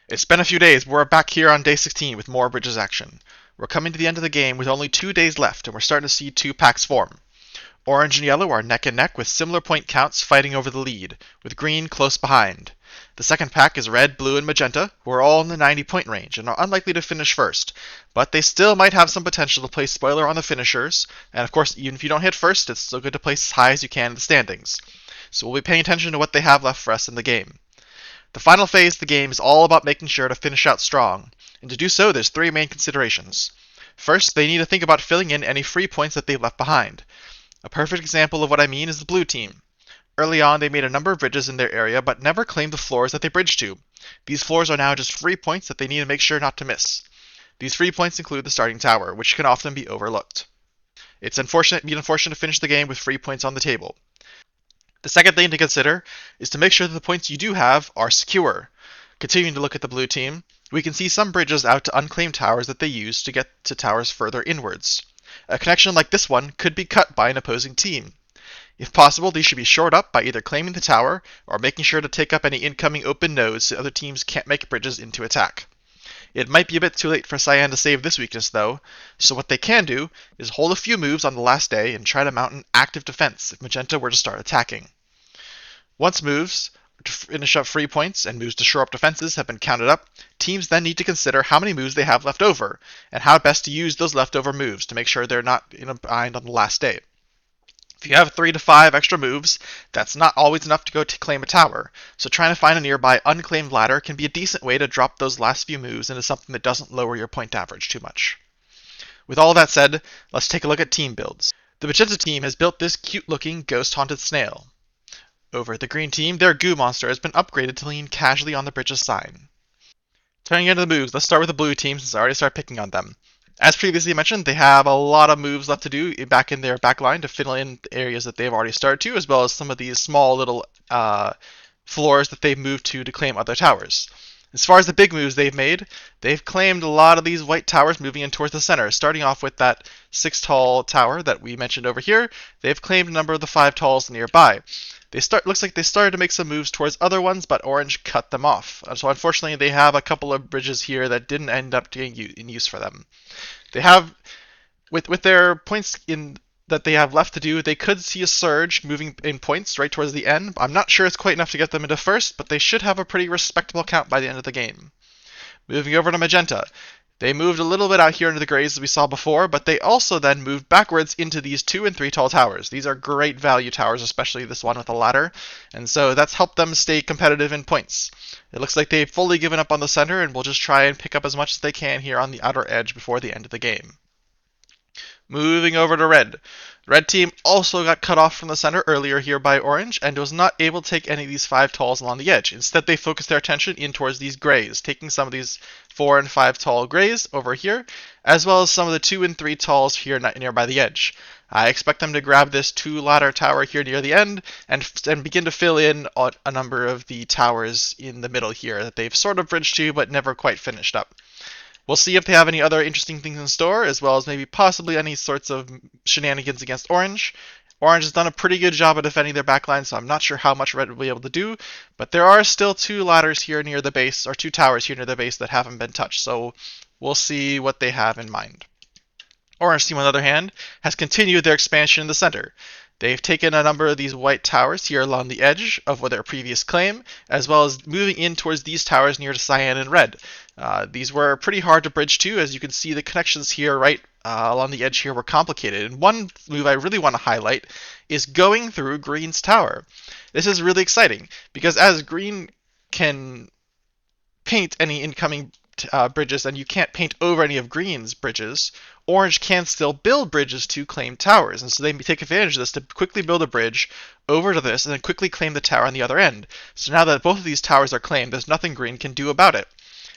It's been a few days, but we're back here on day 16 with more Bridges action. We're coming to the end of the game with only 2 days left, and we're starting to see two packs form. Orange and yellow are neck and neck with similar point counts fighting over the lead, with green close behind. The second pack is red, blue, and magenta, who are all in the 90-point range and are unlikely to finish first, but they still might have some potential to place spoiler on the finishers, and of course, even if you don't hit first, it's still good to place as high as you can in the standings. So we'll be paying attention to what they have left for us in the game. The final phase of the game is all about making sure to finish out strong, and to do so there's three main considerations. First, they need to think about filling in any free points that they've left behind. A perfect example of what I mean is the blue team. Early on, they made a number of bridges in their area, but never claimed the floors that they bridged to. These floors are now just free points that they need to make sure not to miss. These free points include the starting tower, which can often be overlooked. It's unfortunate to finish the game with free points on the table. The second thing to consider is to make sure that the points you do have are secure. Continuing to look at the blue team, we can see some bridges out to unclaimed towers that they use to get to towers further inwards. A connection like this one could be cut by an opposing team. If possible, these should be shored up by either claiming the tower or making sure to take up any incoming open nodes so other teams can't make bridges into attack. It might be a bit too late for Cyan to save this weakness though, so what they can do is hold a few moves on the last day and try to mount an active defense if Magenta were to start attacking. Once moves to finish up free points and moves to shore up defenses have been counted up, teams then need to consider how many moves they have left over, and how best to use those leftover moves to make sure they're not in a bind on the last day. If you have 3 to 5 extra moves, that's not always enough to go to claim a tower, so trying to find a nearby unclaimed ladder can be a decent way to drop those last few moves into something that doesn't lower your point average too much. With all that said, let's take a look at team builds. The Magenta team has built this cute-looking ghost-haunted snail. Over at the green team, their goo monster has been upgraded to lean casually on the bridge's side. Turning into the moves, let's start with the blue team since I already started picking on them. As previously mentioned, they have a lot of moves left to do back in their backline to fill in the areas that they've already started to, as well as some of these small little floors that they've moved to claim other towers. As far as the big moves they've made, they've claimed a lot of these white towers moving in towards the center. Starting off with that 6 tall tower that we mentioned over here, they've claimed a number of the 5 talls nearby. Looks like they started to make some moves towards other ones, but Orange cut them off. So unfortunately, they have a couple of bridges here that didn't end up getting in use for them. They have, with their points in that they have left to do, they could see a surge moving in points right towards the end. I'm not sure it's quite enough to get them into first, but they should have a pretty respectable count by the end of the game. Moving over to Magenta. They moved a little bit out here into the grays as we saw before, but they also then moved backwards into these 2 and 3 tall towers. These are great value towers, especially this one with a ladder, and so that's helped them stay competitive in points. It looks like they've fully given up on the center and will just try and pick up as much as they can here on the outer edge before the end of the game. Moving over to red. The red team also got cut off from the center earlier here by orange and was not able to take any of these 5 talls along the edge. Instead, they focused their attention in towards these grays, taking some of these 4 and 5 tall grays over here, as well as some of the 2 and 3 talls here nearby the edge. I expect them to grab this 2 ladder tower here near the end and begin to fill in a number of the towers in the middle here that they've sort of bridged to but never quite finished up. We'll see if they have any other interesting things in store, as well as maybe possibly any sorts of shenanigans against Orange. Orange has done a pretty good job of defending their backline, so I'm not sure how much Red will be able to do, but there are still 2 ladders here near the base, or 2 towers here near the base that haven't been touched, so we'll see what they have in mind. Orange team, on the other hand, has continued their expansion in the center. They've taken a number of these white towers here along the edge of their previous claim, as well as moving in towards these towers near to cyan and red. These were pretty hard to bridge to, as you can see the connections here right along the edge here were complicated. And one move I really want to highlight is going through green's tower. This is really exciting, because as green can paint any incoming bridges, and you can't paint over any of green's bridges, orange can still build bridges to claim towers, and so they take advantage of this to quickly build a bridge over to this and then quickly claim the tower on the other end. So now that both of these towers are claimed, there's nothing green can do about it.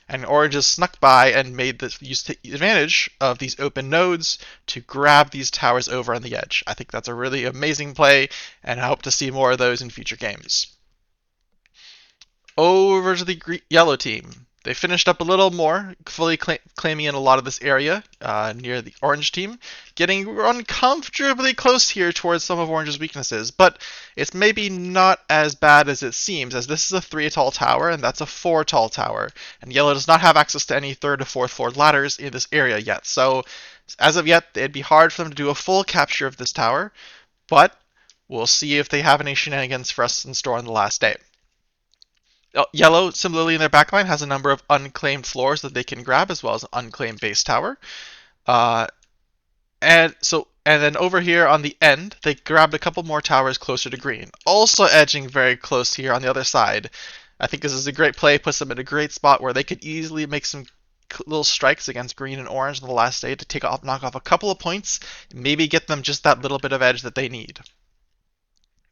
And orange has snuck by and made this advantage of these open nodes to grab these towers over on the edge. I think that's a really amazing play, and I hope to see more of those in future games. Over to the yellow team. They finished up a little more, fully claiming in a lot of this area near the orange team, getting uncomfortably close here towards some of orange's weaknesses. But it's maybe not as bad as it seems, as this is a 3 tall tower and that's a 4 tall tower, and yellow does not have access to any 3rd or 4th floor ladders in this area yet. So as of yet, it'd be hard for them to do a full capture of this tower, but we'll see if they have any shenanigans for us in store on the last day. Yellow, similarly in their backline, has a number of unclaimed floors that they can grab, as well as an unclaimed base tower. Uh, and then over here on the end, they grabbed a couple more towers closer to green, also edging very close here on the other side. I think this is a great play, puts them in a great spot where they could easily make some little strikes against green and orange on the last day to knock off a couple of points, maybe get them just that little bit of edge that they need.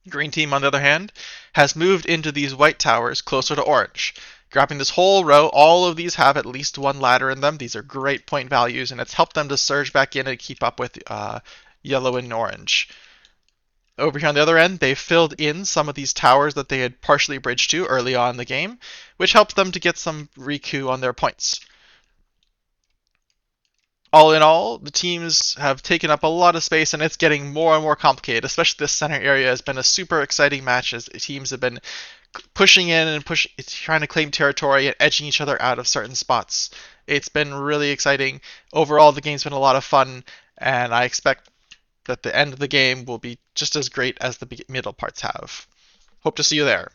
Green team, on the other hand, has moved into these white towers closer to orange. Grabbing this whole row, all of these have at least one ladder in them. These are great point values, and it's helped them to surge back in and keep up with yellow and orange. Over here on the other end, they filled in some of these towers that they had partially bridged to early on in the game, which helped them to get some recoup on their points. All in all, the teams have taken up a lot of space and it's getting more and more complicated, especially this center area has been a super exciting match as teams have been pushing in and trying to claim territory and edging each other out of certain spots. It's been really exciting. Overall, the game's been a lot of fun, and I expect that the end of the game will be just as great as the middle parts have. Hope to see you there.